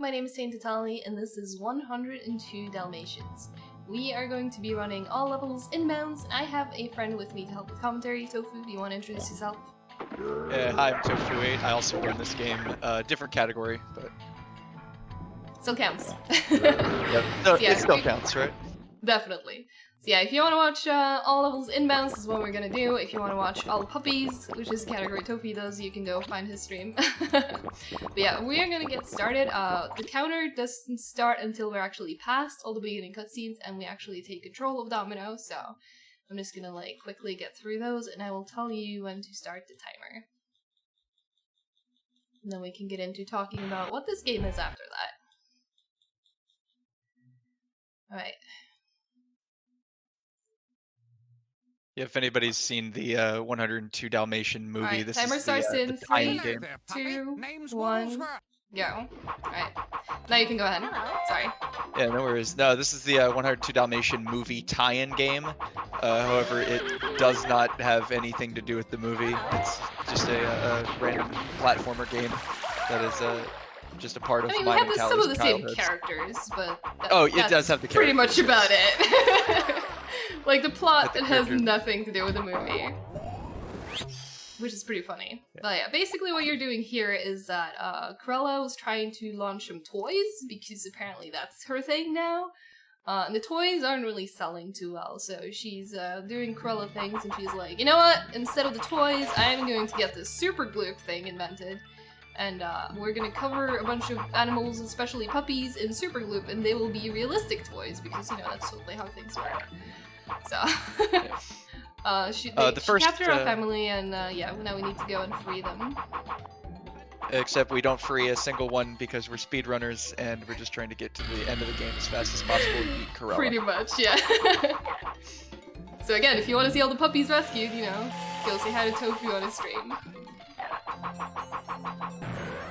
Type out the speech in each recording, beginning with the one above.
my name is TaintedTali, and this is 102 Dalmatians. We are going to be running all levels inbounds, and I have a friend with me to help with commentary. Tofu, do you want to introduce yourself? Hi, I'm Tofu8. I also run this game, different category, but... Still counts. Yep. No, Yeah, it still counts, right? Definitely. So yeah, if you want to watch all levels inbounds, this is what we're gonna do. If you want to watch all Puppies, which is a category Tofu does, you can go find his stream. But yeah, we are gonna get started. The counter doesn't start until we're actually past all the beginning cutscenes and we actually take control of Domino, so I'm just gonna like quickly get through those and I will tell you when to start the timer. And then we can get into talking about what this game is after that. Alright. Yeah, if anybody's seen the 102 Dalmatian movie, Alright, this timer is starts the in tie-in 3, game. 2, 1, go. Alright. Now you can go ahead. Sorry. Yeah, no worries. No, this is the 102 Dalmatian movie tie-in game. However, it does not have anything to do with the movie. It's just a random platformer game that is just a part of I mean, we mine have and some of the Callie's same childhoods. characters, but It does have the characters. pretty much about it. Like, the plot, The it has characters. nothing to do with the movie. Which is pretty funny. Yeah. But yeah, basically what you're doing here is that Corella was trying to launch some toys, because apparently that's her thing now. And the toys aren't really selling too well, so she's doing Corella things, and she's like, you know what? Instead of the toys, I'm going to get this super gloop thing invented. And we're gonna cover a bunch of animals, especially puppies, in super gloop, and they will be realistic toys, because, you know, that's totally how things work. So, she captured our family, and yeah, now we need to go and free them. Except we don't free a single one because we're speedrunners, and we're just trying to get to the end of the game as fast as possible and beat Corella. Pretty much, yeah. So again, if you want to see all the puppies rescued, you know, go say hi to Tofu on his stream.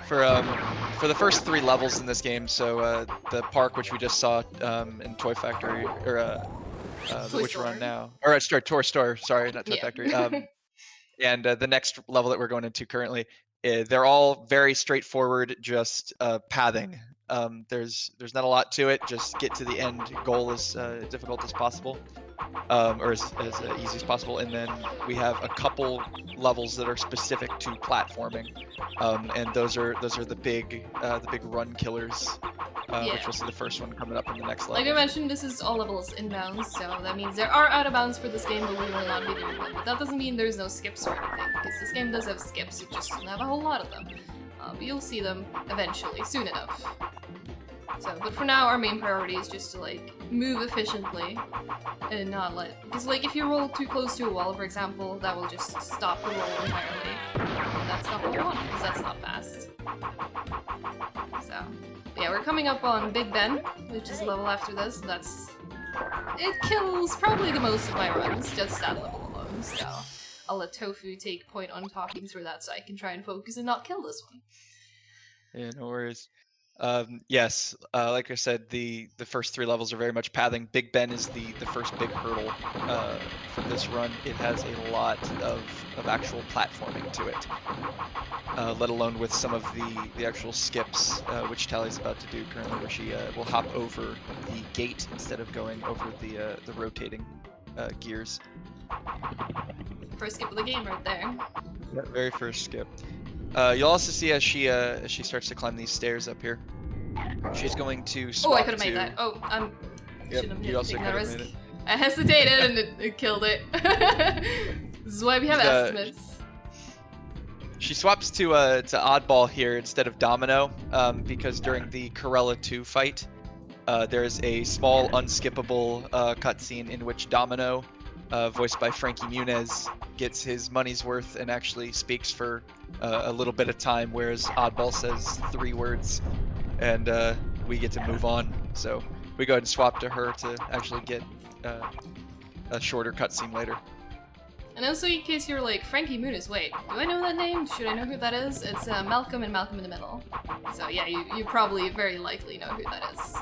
For the first 3 levels in this game, so the park, which we just saw in Toy Factory, or which we're on now, or Toy Store, sorry, not Toy Factory, and the next level that we're going into currently, they're all very straightforward, just pathing. There's not a lot to it, just get to the end goal as difficult as possible. Or as easy as possible, and then we have a couple levels that are specific to platforming, and those are the big run killers, which we'll see the first one coming up in the next level. Like I mentioned, this is all levels inbounds, so that means there are out of bounds for this game, but we will not be doing them. But that doesn't mean there's no skips or anything, because this game does have skips, it just doesn't have a whole lot of them. But you'll see them eventually, soon enough. So, but for now, our main priority is just to, like, move efficiently and not because, like, if you roll too close to a wall, for example, that will just stop the roll entirely. And that's not what we want, because that's not fast. So, yeah, we're coming up on Big Ben, which is a level after this. It kills probably the most of my runs, just that level alone, so I'll let Tofu take point on talking through that so I can try and focus and not kill this one. Yeah, no worries. Yes, like I said, the first 3 levels are very much pathing. Big Ben is the first big hurdle for this run. It has a lot of actual platforming to it, let alone with some of the actual skips, which Tally's about to do currently, where she will hop over the gate instead of going over the rotating gears. First skip of the game right there. Yeah, very first skip. You'll also see as she starts to climb these stairs up here, she's going to swap. Oh, I could have made that. Oh, shouldn't have taken that risk. I hesitated and it killed it. This is why we have estimates. She swaps to Oddball here instead of Domino, because during the Corella 2 fight, there's a small unskippable cutscene in which Domino, voiced by Frankie Muniz, gets his money's worth and actually speaks for a little bit of time, whereas Oddball says 3 words, and we get to move on. So we go ahead and swap to her to actually get a shorter cutscene later. And also, in case you're like, Frankie Muniz, wait, do I know that name? Should I know who that is? It's Malcolm and Malcolm in the Middle. So yeah, you probably very likely know who that is.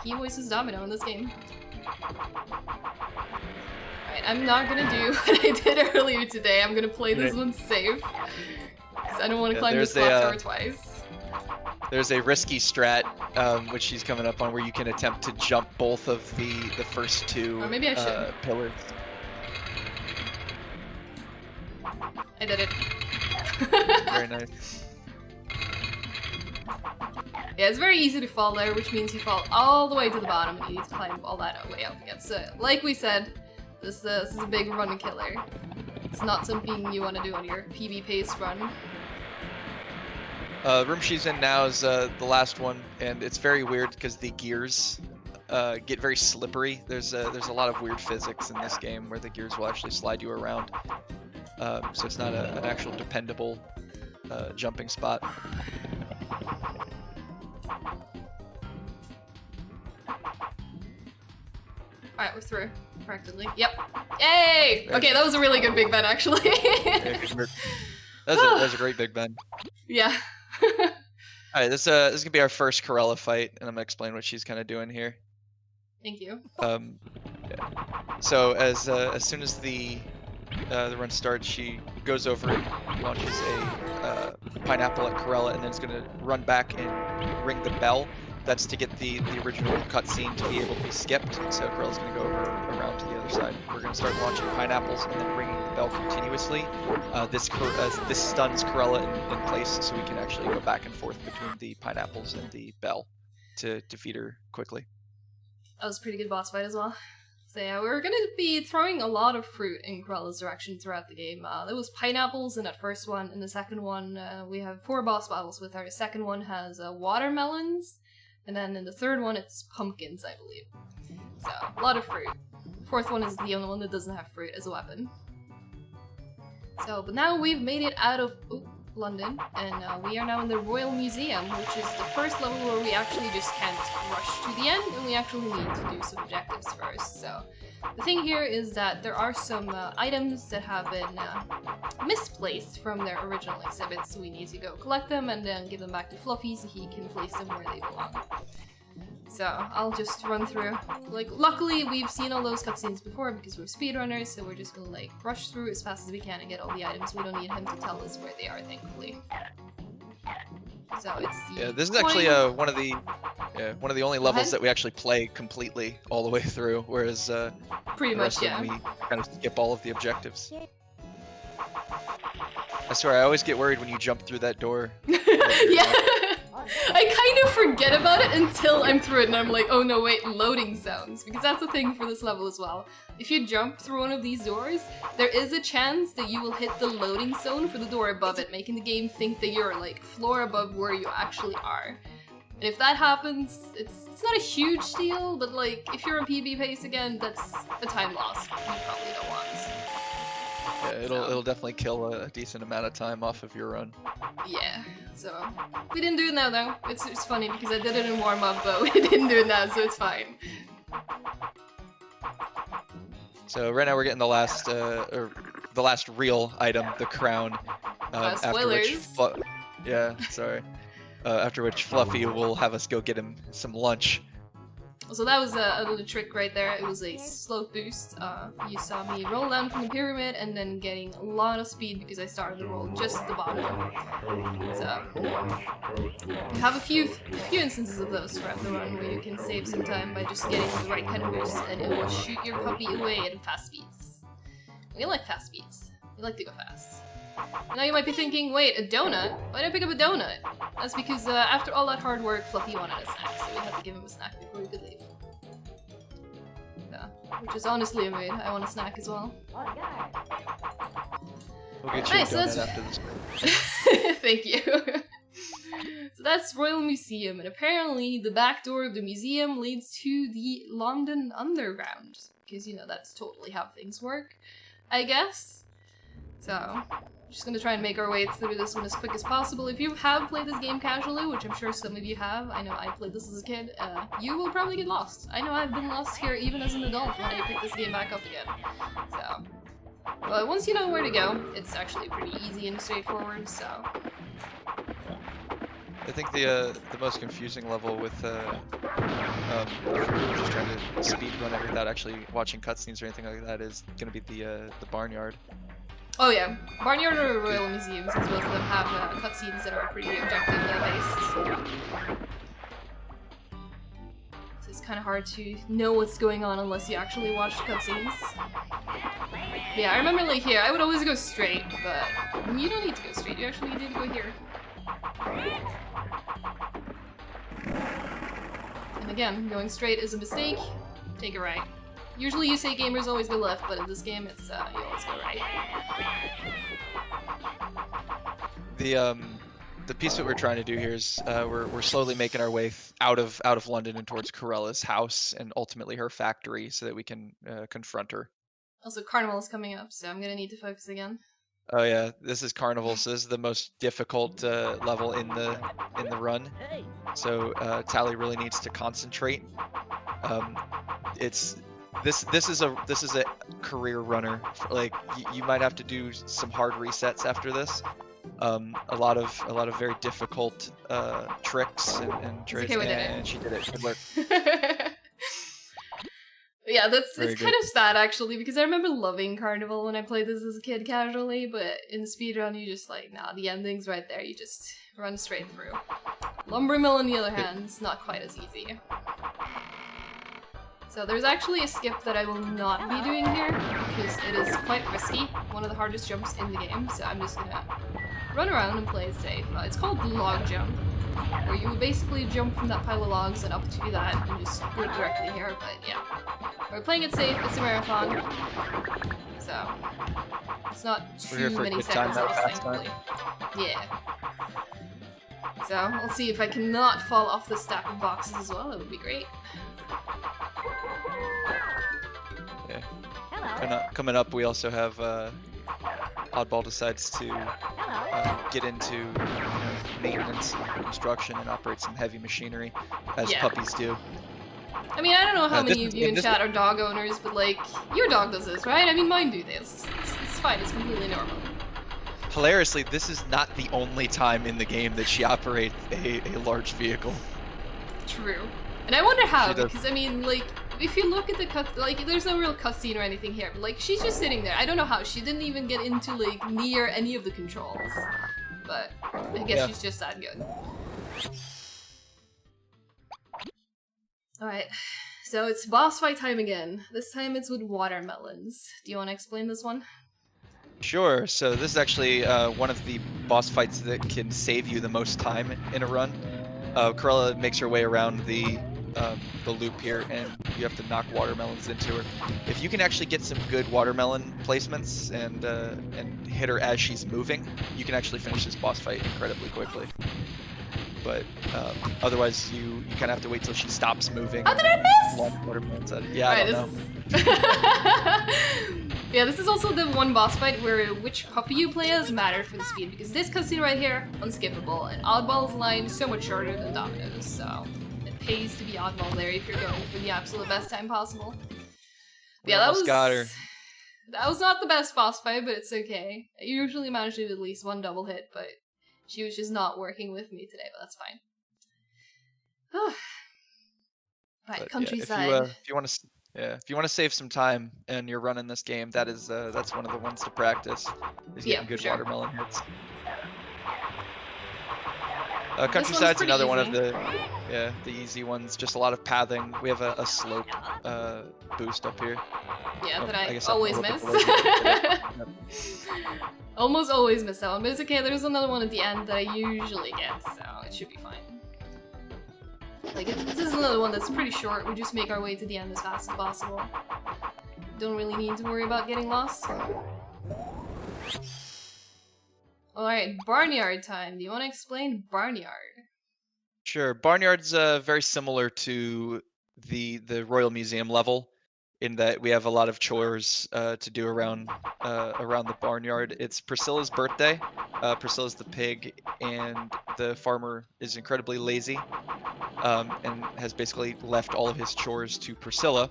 He voices Domino in this game. Alright, I'm not gonna do what I did earlier today. I'm gonna play this one safe. Because I don't want to climb this clock tower twice. there's a risky strat, which she's coming up on, where you can attempt to jump both of the first two Or maybe I should. pillars. I did it. Very nice. Yeah, it's very easy to fall there, which means you fall all the way to the bottom and you need to climb all that way up again. So, like we said, this is a big run killer. It's not something you want to do on your PB-paced run. Room she's in now is the last one, and it's very weird because the gears get very slippery. There's a lot of weird physics in this game where the gears will actually slide you around. So it's not an actual dependable jumping spot. Alright, we're through. Practically. Yep. Yay! Okay, that was a really good big bend, actually. That was a great big bend. Yeah. Alright, this is gonna be our first Corella fight, and I'm gonna explain what she's kind of doing here. Thank you. Yeah. So as soon as the run starts, she goes over and launches a pineapple at Corella, and then it's gonna run back and ring the bell. That's to get the original cutscene to be able to be skipped. So Corella's gonna go around to the other side. We're gonna start launching pineapples and then ringing the bell continuously. This stuns Corella in place, so we can actually go back and forth between the pineapples and the bell to defeat her quickly. That was a pretty good boss fight as well. So yeah, we're gonna be throwing a lot of fruit in Corella's direction throughout the game. There was pineapples in that first one. In the second one, we have 4 boss battles with her. The second one has watermelons. And then in the third one, it's pumpkins, I believe. So, a lot of fruit. Fourth one is the only one that doesn't have fruit as a weapon. So, but now we've made it out of London, and we are now in the Royal Museum, which is the first level where we actually just can't rush to the end, and we actually need to do some objectives first. So, the thing here is that there are some items that have been misplaced from their original exhibits, so we need to go collect them and then give them back to Fluffy so he can place them where they belong. So I'll just run through. Like, luckily we've seen all those cutscenes before because we're speedrunners, so we're just gonna like rush through as fast as we can and get all the items. We don't need him to tell us where they are, thankfully. So it's this is actually one of the only levels that we actually play completely all the way through, whereas pretty the much, rest of yeah. them we kind of skip all of the objectives. I swear, I always get worried when you jump through that door. Yeah, I kind of forget about it until I'm through it and I'm like, oh no, wait, loading sounds. Because that's the thing for this level as well. If you jump through one of these doors, there is a chance that you will hit the loading zone for the door above it, making the game think that you're like floor above where you actually are. And if that happens, it's not a huge deal, but like, if you're on PB pace again, that's a time loss you probably don't want. Yeah, it'll definitely kill a decent amount of time off of your run. Yeah, so we didn't do it now though. It's funny because I did it in warm up, but we didn't do it now, so it's fine. So right now we're getting the last real item, the crown. Spoilers. After which Fluffy will have us go get him some lunch. So that was a little trick right there. It was a slope boost. You saw me roll down from the pyramid and then getting a lot of speed because I started to roll just at the bottom. So you have a few instances of those throughout the run where you can save some time by just getting the right kind of boost, and it will shoot your puppy away at fast speeds. We like fast speeds. We like to go fast. Now you might be thinking, wait, a donut? Why did I pick up a donut? That's because after all that hard work, Fluffy wanted a snack, so we had to give him a snack before we could leave. Yeah, which is honestly a mood. I want a snack as well. We'll get you Nice, a donut so after this. Thank you. So that's Royal Museum, and apparently the back door of the museum leads to the London Underground, because, you know, that's totally how things work, I guess. So, just gonna try and make our way through this one as quick as possible. If you have played this game casually, which I'm sure some of you have, I know I played this as a kid, you will probably get lost. I know I've been lost here even as an adult when I picked this game back up again. So, but once you know where to go, it's actually pretty easy and straightforward, so. I think the most confusing level with if you're just trying to speed run it without actually watching cutscenes or anything like that is gonna be the barnyard. Oh yeah, Barnyard or Royal Museum, since both of them have cutscenes that are pretty objective based. So it's kind of hard to know what's going on unless you actually watch cutscenes. Yeah, I remember like here, I would always go straight, but you don't need to go straight, you actually need to go here. And again, going straight is a mistake, take it right. Usually you say gamers always go left, but in this game it's, you always go right. The piece that we're trying to do here is we're slowly making our way out of London and towards Corella's house and ultimately her factory so that we can confront her. Also, Carnival is coming up, so I'm gonna need to focus again. Oh yeah, this is Carnival, so this is the most difficult level in the run. So Tali really needs to concentrate. This is a career runner. Like you might have to do some hard resets after this. A lot of very difficult tricks and tricks, and she did it. Good work. Yeah, it's kind of sad actually, because I remember loving Carnival when I played this as a kid casually, but in speedrun you just like, nah, the ending's right there, you just run straight through. Lumber Mill on the other hand is not quite as easy. So there's actually a skip that I will not be doing here, because it is quite risky, one of the hardest jumps in the game, so I'm just gonna run around and play it safe. It's called the log jump, where you basically jump from that pile of logs and up to that and just go directly here, but yeah. We're playing it safe, it's a marathon, so it's not too many seconds lost, thankfully. Yeah. So, we'll see if I cannot fall off the stack of boxes as well, that would be great. Yeah. Coming up, we also have Oddball decides to get into maintenance and construction and operate some heavy machinery, as puppies do. I mean, I don't know how many of you in chat are dog owners, but like, your dog does this, right? I mean, mine do this. It's fine, it's completely normal. Hilariously, this is not the only time in the game that she operates a large vehicle. True. And I wonder how, because I mean, like, if you look at the like, there's no real cutscene or anything here, but like, she's just sitting there. I don't know how. She didn't even get into, like, near any of the controls. But I guess she's just that good. Alright, so it's boss fight time again. This time it's with watermelons. Do you want to explain this one? Sure, so this is actually one of the boss fights that can save you the most time in a run. Corella makes her way around the loop here, and you have to knock watermelons into her. If you can actually get some good watermelon placements and hit her as she's moving, you can actually finish this boss fight incredibly quickly. But otherwise, you kind of have to wait till she stops moving. How did I miss? Watermelons out. Yeah, I don't know. Yeah, this is also the one boss fight where which puppy you play as mattered for the speed, because this cutscene right here, unskippable, and Oddball's line so much shorter than Domino's, so it pays to be Oddball there if you're going for the absolute best time possible. But yeah, that was not the best boss fight, but it's okay. I usually manage to do at least one double hit, but she was just not working with me today, but that's fine. Right, countryside. Yeah, if you want to save some time and you're running this game, that's one of the ones to practice. Is getting good watermelon hits. Countryside's another one of the easy ones. Just a lot of pathing. We have a slope boost up here. Yeah, that I always miss. Almost always miss that one, but it's okay. There's another one at the end that I usually get, so it should be fine. Like, this is another one that's pretty short. We just make our way to the end as fast as possible. Don't really need to worry about getting lost. Alright, Barnyard time. Do you want to explain Barnyard? Sure. Barnyard's very similar to the Royal Museum level, in that we have a lot of chores to do around the barnyard. It's Priscilla's birthday. Priscilla's the pig, and the farmer is incredibly lazy and has basically left all of his chores to Priscilla.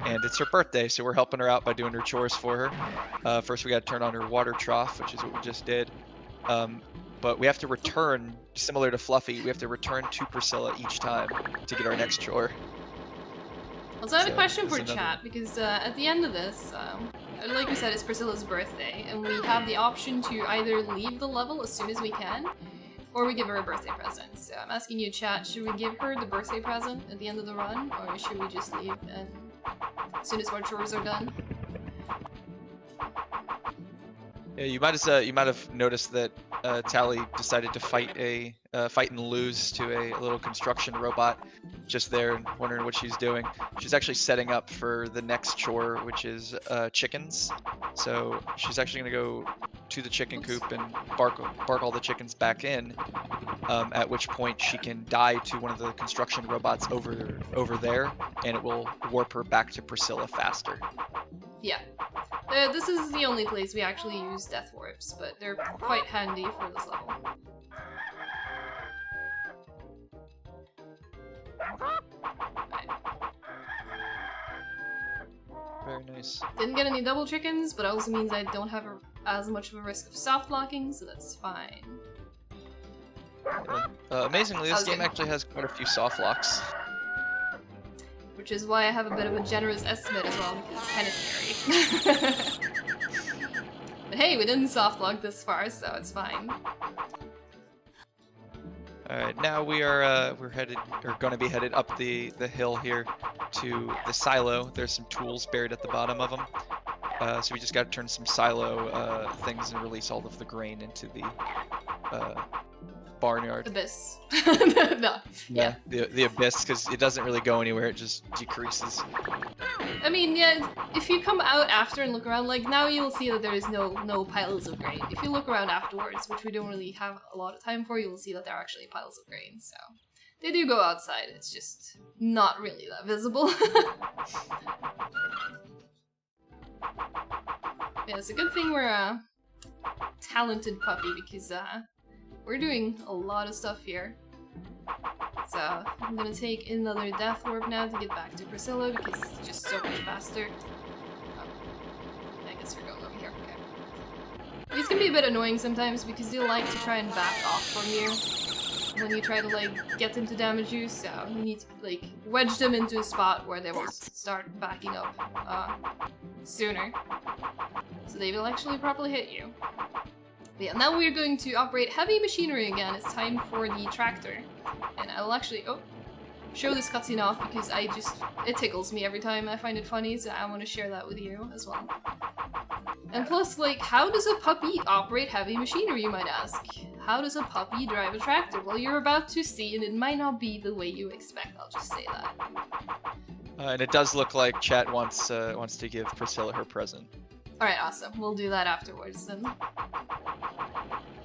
And it's her birthday, so we're helping her out by doing her chores for her. First, we got to turn on her water trough, which is what we just did. But we have to return, similar to Fluffy, we have to return to Priscilla each time to get our next chore. Also, I have a question for chat, because at the end of this, like we said, it's Priscilla's birthday, and we have the option to either leave the level as soon as we can, or we give her a birthday present. So I'm asking you, chat, should we give her the birthday present at the end of the run, or should we just leave and as soon as our chores are done? Yeah, you might have noticed that Tali decided to fight and lose to a little construction robot just there, and wondering what she's doing. She's actually setting up for the next chore, which is chickens. So she's actually gonna go to the chicken coop and bark all the chickens back in. At which point she can die to one of the construction robots over there, and it will warp her back to Priscilla faster. Yeah. This is the only place we actually use death warps, but they're quite handy for this level. Right. Very nice. Didn't get any double chickens, but also means I don't have as much of a risk of soft locking, so that's fine. Amazingly, this game actually has quite a few soft locks. Which is why I have a bit of a generous estimate as well, because it's kind of scary. But hey, we didn't soft lock this far, so it's fine. Alright, now we're gonna be headed up the hill here to the silo. There's some tools buried at the bottom of them. So we just gotta turn some silo things and release all of the grain into the barnyard. Abyss. No. Yeah, the abyss, because it doesn't really go anywhere, it just decreases. I mean, yeah, if you come out after and look around, like, now you'll see that there is no piles of grain. If you look around afterwards, which we don't really have a lot of time for, you'll see that there are actually piles of grain, so... They do go outside, it's just not really that visible. Yeah, it's a good thing we're a talented puppy, because, we're doing a lot of stuff here. So, I'm gonna take another death warp now to get back to Priscilla, because it's just so much faster. I guess we're going over here, okay. These can be a bit annoying sometimes, because they like to try and back off from you when you try to, like, get them to damage you, so you need to, like, wedge them into a spot where they will start backing up, sooner. So they will actually probably hit you. But yeah, now we're going to operate heavy machinery again. It's time for the tractor. And I will actually, show this cutscene off because it tickles me every time. I find it funny, so I want to share that with you as well. And plus, like, how does a puppy operate heavy machinery, you might ask? How does a puppy drive a tractor? Well, you're about to see, and it might not be the way you expect, I'll just say that. And it does look like chat wants to give Priscilla her present. Alright, awesome. We'll do that afterwards then.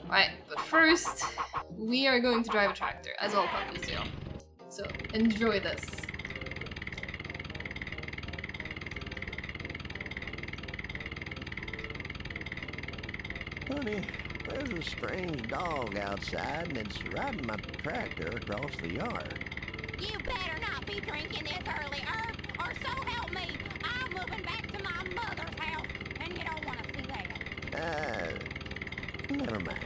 Alright, but first, we are going to drive a tractor, as all puppies do. So, enjoy this. Honey, there's a strange dog outside and it's riding my tractor across the yard. You better not be drinking this early, or so help me, I'm moving back to my mother's house, and you don't want to see that. Never mind.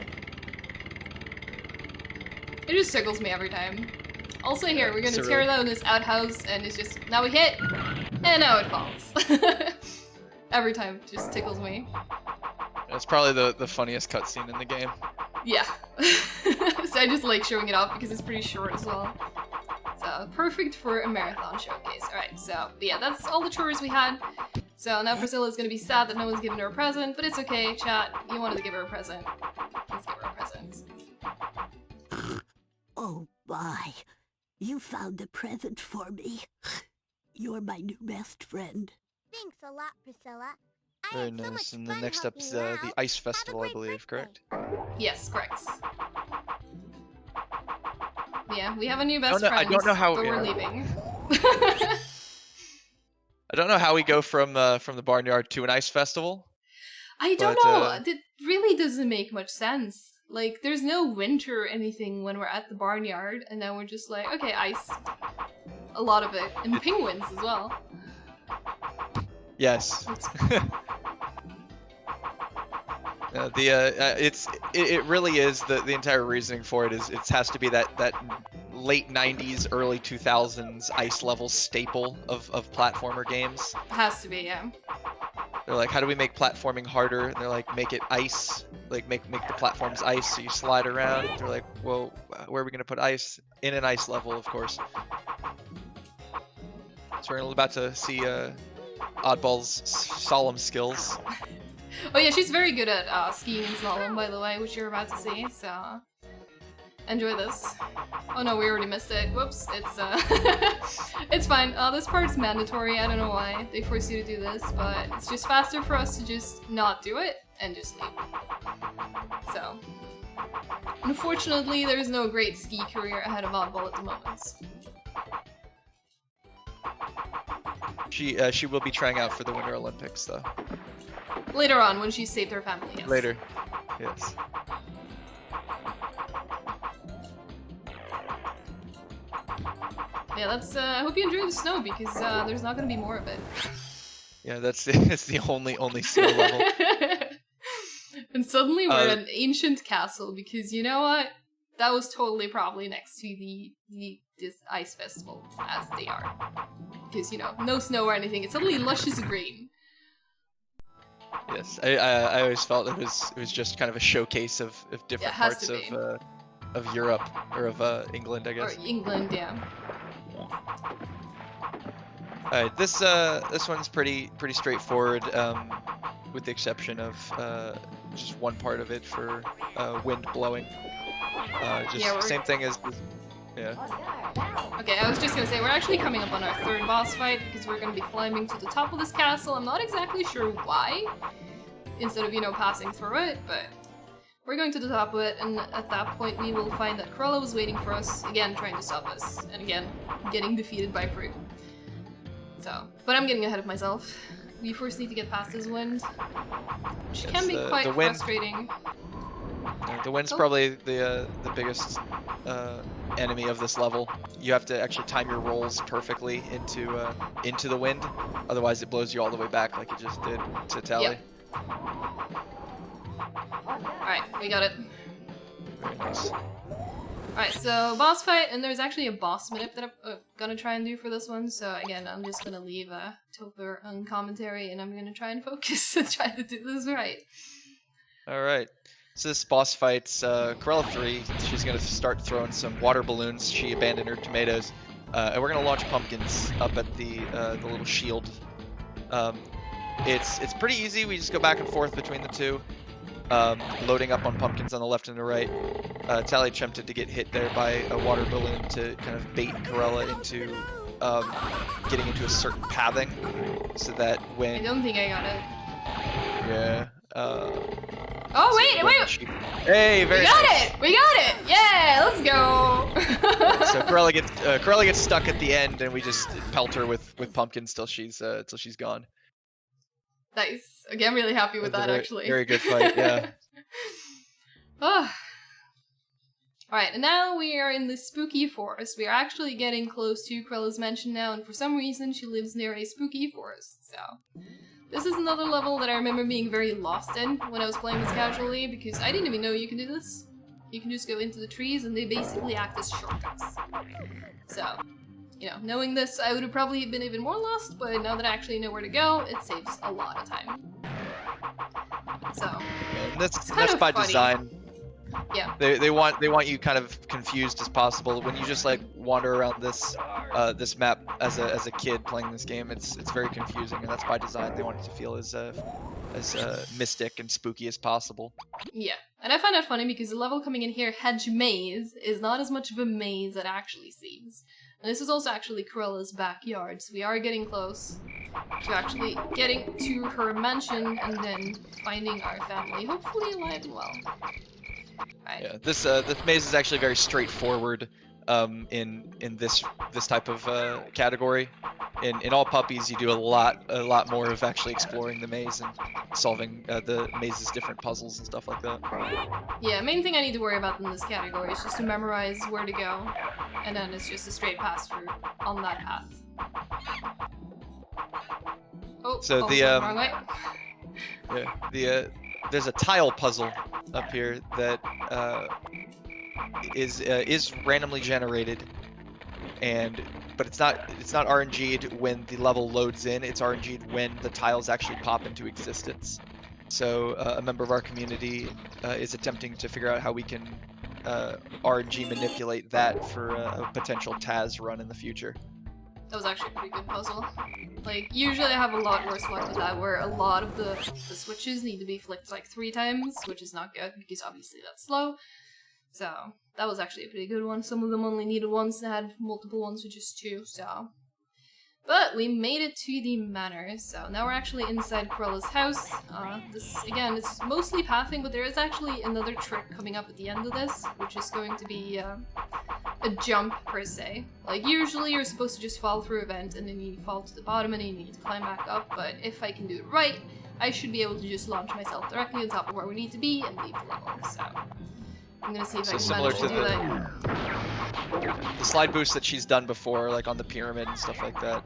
It just tickles me every time. Also here, we're gonna tear down this outhouse, and it's just, now we hit, and now it falls. Every time, it just tickles me. That's probably the funniest cutscene in the game. Yeah. So I just like showing it off because it's pretty short as well. So, perfect for a marathon showcase. Alright, so, but yeah, that's all the chores we had. So now Priscilla's gonna be sad that no one's given her a present, but it's okay, chat. You wanted to give her a present. Let's give her a present. Oh my, you found a present for me. You're my new best friend. Thanks a lot, Priscilla. I Very had so nice. much And the fun next helping step's you the out. ice Have a festival, I great believe, birthday. correct? Yes, correct. Yeah, we have a new best I friend, don't know how- but we're yeah. leaving. I don't know how we go from the barnyard to an ice festival. I don't But, know. It really doesn't make much sense. Like, there's no winter or anything when we're at the barnyard, and then we're just like, okay, ice. A lot of it. And penguins as well. Yes. It really is the entire reasoning for it is it has to be that late 90s, early 2000s ice level staple of platformer games. Has to be, yeah. they're like, how do we make platforming harder? And they're like, make it ice, like make the platforms ice so you slide around. They're like, well, where are we gonna put ice? In an ice level, of course. So we're about to see Oddball's solemn skills. Oh yeah, she's very good at skiing and slalom, by the way, which you're about to see, so enjoy this. Oh no, we already missed it. Whoops, it's it's fine. This part's mandatory, I don't know why they force you to do this, but it's just faster for us to just not do it and just leave. So, unfortunately, there's no great ski career ahead of Oddball at the moment. She will be trying out for the Winter Olympics, though. Later on, when she's saved her family, yes. Later, yes. Yeah, that's, I hope you enjoy the snow, because there's not gonna be more of it. Yeah, it's the only snow level. And suddenly we're at an ancient castle, because you know what? That was totally probably next to this ice festival, as they are. Because, you know, no snow or anything, it's suddenly luscious green. Yes, I always felt it was just kind of a showcase of different parts of Europe, or of England, I guess. Or England, yeah. Alright, this one's pretty straightforward, with the exception of just one part of it for wind blowing. Same thing as yeah. Okay, I was just gonna say, we're actually coming up on our third boss fight, because we're gonna be climbing to the top of this castle. I'm not exactly sure why, instead of, you know, passing through it, but we're going to the top of it, and at that point we will find that Cruella was waiting for us, again trying to stop us, and again, getting defeated by Fruit. So, but I'm getting ahead of myself. We first need to get past this wind, which can be quite frustrating. The wind's probably the biggest enemy of this level. You have to actually time your rolls perfectly into the wind, otherwise it blows you all the way back like it just did to Tali. Yep. Alright, we got it. Very nice. Alright, so boss fight, and there's actually a boss minute that I'm gonna try and do for this one, so again, I'm just gonna leave Topher on commentary, and I'm gonna try and focus and try to do this right. Alright. So this boss fight's Cruella 3. She's gonna start throwing some water balloons. She abandoned her tomatoes, and we're gonna launch pumpkins up at the little shield. It's pretty easy. We just go back and forth between the two, loading up on pumpkins on the left and the right. Tali attempted to get hit there by a water balloon to kind of bait Cruella into getting into a certain pathing, so that when I don't think I got it. Yeah. Oh wait! Hey, very nice. We got it! Yeah, let's go! So Cruella gets stuck at the end, and we just pelt her with pumpkins till she's gone. Nice. Okay, I'm really happy with that, actually. Very good fight, yeah. Alright, and now we are in the spooky forest. We are actually getting close to Cruella's mansion now, and for some reason she lives near a spooky forest, so... This is another level that I remember being very lost in when I was playing this casually, because I didn't even know you can do this. You can just go into the trees and they basically act as shortcuts. So, you know, knowing this, I would have probably been even more lost, but now that I actually know where to go, it saves a lot of time. So, and that's by funny. Design. Yeah. They want you kind of confused as possible. When you just like wander around this this map as a kid playing this game, it's very confusing, and that's by design. They want it to feel as mystic and spooky as possible. Yeah, and I find that funny because the level coming in here, Hedge Maze, is not as much of a maze as it actually seems. And this is also actually Cruella's backyard, so we are getting close to actually getting to her mansion and then finding our family, hopefully alive and well. Right. Yeah, this maze is actually very straightforward in this type of category. In all Puppies, you do a lot more of actually exploring the maze and solving the maze's different puzzles and stuff like that. Yeah, main thing I need to worry about in this category is just to memorize where to go, and then it's just a straight pass through on that path. Oh, so wrong way. Yeah, there's a tile puzzle up here that is randomly generated, and but it's not RNG'd when the level loads in. It's RNG'd when the tiles actually pop into existence. So a member of our community is attempting to figure out how we can RNG manipulate that for a potential Taz run in the future. That was actually a pretty good puzzle. Like, usually I have a lot worse luck with that, where a lot of the switches need to be flicked like 3 times, which is not good, because obviously that's slow. So, that was actually a pretty good one. Some of them only needed ones, they had multiple ones with just 2, so... But we made it to the manor, so now we're actually inside Corella's house. This, again, it's mostly pathing, but there is actually another trick coming up at the end of this, which is going to be a jump, per se. Like, usually you're supposed to just fall through a vent, and then you fall to the bottom, and then you need to climb back up, but if I can do it right, I should be able to just launch myself directly on top of where we need to be and leave the level, so... I'm gonna see if I can manage to do that. The slide boost that she's done before, like on the pyramid and stuff like that.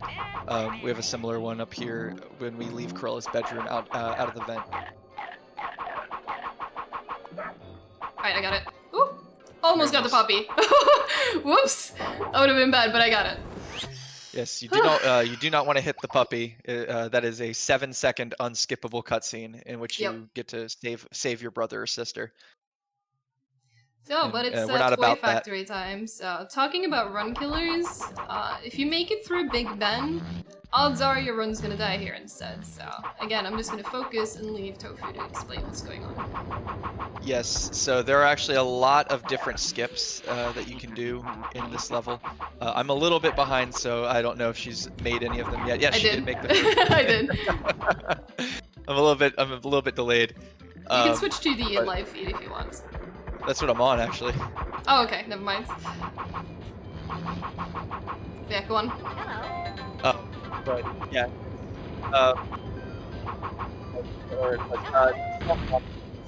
We have a similar one up here when we leave Corella's bedroom out of the vent. Alright, I got it. Ooh! Almost got the puppy. Whoops! That would have been bad, but I got it. Yes, you do not want to hit the puppy. That is a 7-second unskippable cutscene in which you get to save your brother or sister. So, but it's Toy Factory time, so talking about run killers, if you make it through Big Ben, odds are your run's gonna die here instead, so again, I'm just gonna focus and leave Tofu to explain what's going on. Yes, so there are actually a lot of different skips that you can do in this level. I'm a little bit behind, so I don't know if she's made any of them yet. Yes, she did make them. I did. I'm a little bit delayed. You can switch to the live feed if you want. That's what I'm on, actually. Oh, okay, never mind. Yeah, go on. Oh, but yeah.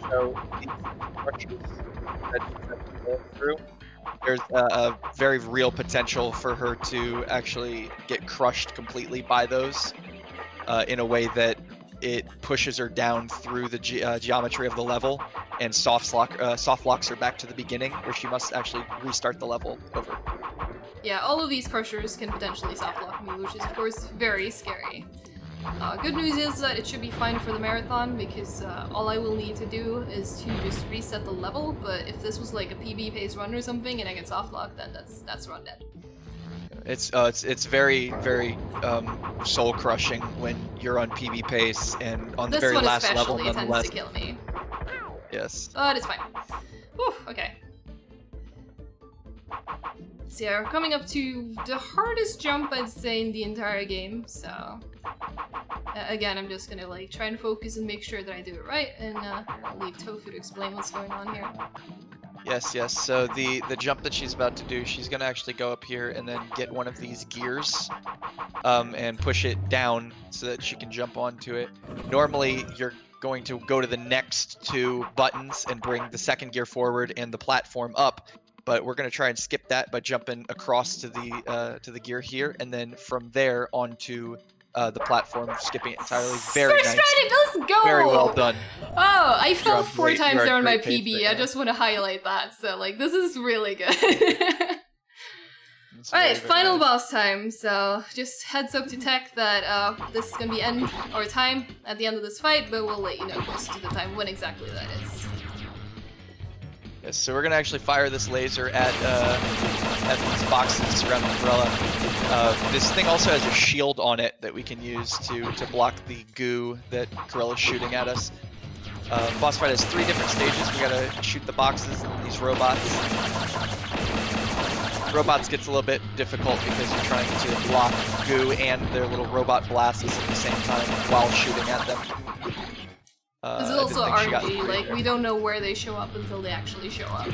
So these structures that she's going through, there's a very real potential for her to actually get crushed completely by those in a way that it pushes her down through the geometry of the level and soft locks her back to the beginning, where she must actually restart the level over. Yeah, all of these crushers can potentially soft lock me, which is of course very scary. Good news is that it should be fine for the marathon, because all I will need to do is to just reset the level, but if this was like a PB pace run or something and I get soft locked, then that's run dead. It's very, very soul crushing when you're on PB pace and on the very last level, nonetheless. This one especially tends to kill me. Yes. But it's fine. Whew, okay. So yeah, we're coming up to the hardest jump I'd say in the entire game, so... again, I'm just gonna like try and focus and make sure that I do it right, and I'll leave Tofu to explain what's going on here. Yes, yes. So the jump that she's about to do, she's gonna actually go up here and then get one of these gears, and push it down so that she can jump onto it. Normally, you're going to go to the next 2 buttons and bring the second gear forward and the platform up, but we're gonna try and skip that by jumping across to the gear here, and then from there onto the platform, skipping it entirely. Very nice. Let's go! Very well done. Oh, I fell 4 times there on my PB. I just want to highlight that. So, like, this is really good. Alright, final boss time. So, just heads up to tech that this is going to be end our time at the end of this fight, but we'll let you know close to the time when exactly that is. Yes, so we're gonna actually fire this laser at these boxes surrounding Corella. This thing also has a shield on it that we can use to block the goo that Corella's shooting at us. Boss fight has 3 different stages. We gotta shoot the boxes and these robots. Robots gets a little bit difficult because you're trying to block goo and their little robot blasts at the same time while shooting at them. This is also RNG, like, we don't know where they show up until they actually show up.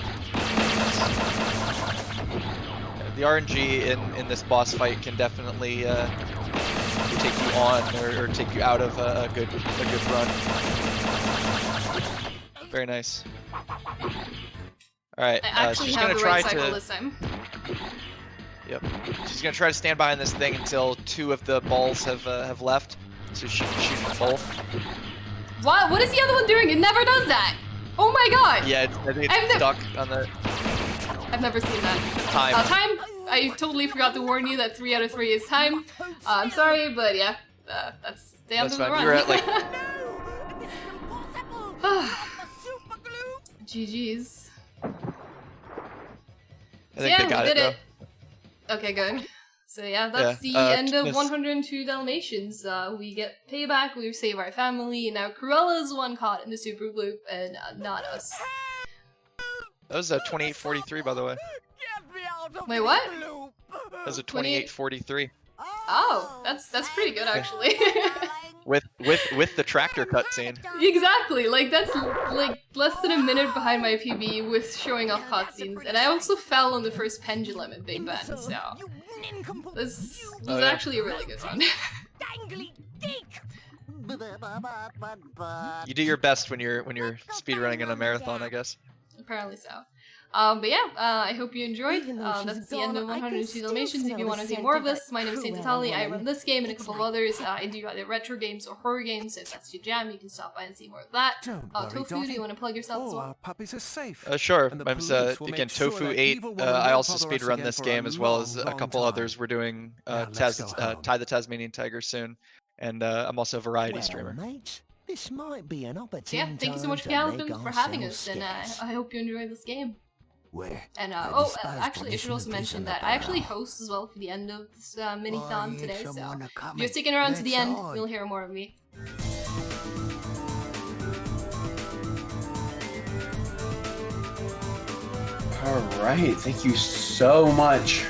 The RNG in this boss fight can definitely take you on or take you out of a good run. Very nice. Alright, she's gonna try to... this time. Yep. She's gonna try to stand behind this thing until 2 of the balls have left, so she can shoot them both. What? What is the other one doing? It never does that! Oh my god! Yeah, I think it's stuck on the... I've never seen that. Time. Time? I totally forgot to warn you that 3 out of 3 is time. I'm sorry, but yeah, that's the end That's of the fine. run. You're at like GG's. I So think yeah, they got we did it it. Okay, good. So yeah, that's the end of 102 Dalmatians. We get payback, we save our family, and now Cruella's the one caught in the super loop, and not us. That was a 2843, by the way. Wait, what? That was a 2843 Oh, that's pretty good actually. with the tractor cutscene. Exactly, like that's like less than a minute behind my PB with showing off cutscenes, and I also fell on the first pendulum at Big Ben, so this was actually a really good one. You do your best when you're speedrunning in a marathon, I guess. Apparently so. But yeah, I hope you enjoyed. That's the end of 102 Dalmatians. If you want to see more of this, my name is TaintedTali. I run this game and a couple of others. I do either retro games or horror games, so if that's your jam, you can stop by and see more of that. Tofu, do you want to plug yourself as well? Our puppies are safe. Sure. And the I'm police will again make sure Tofu that 8. evil woman I won't also bother us speedrun again this for a game as well as long, a long couple time. others. We're doing Now let's go home. Ty the Tasmanian Tiger soon, and I'm also a variety streamer. Mates, this might be an So opportune yeah, thank you so much, time to Calithon, make for having ourselves us, and scarce. I hope you enjoyed this game. Where? And I oh, despise actually, I should also punishment mention is that I actually host as well for the end of this mini-thon today, so if you're sticking around to the end, you'll hear more of me. All right, thank you so much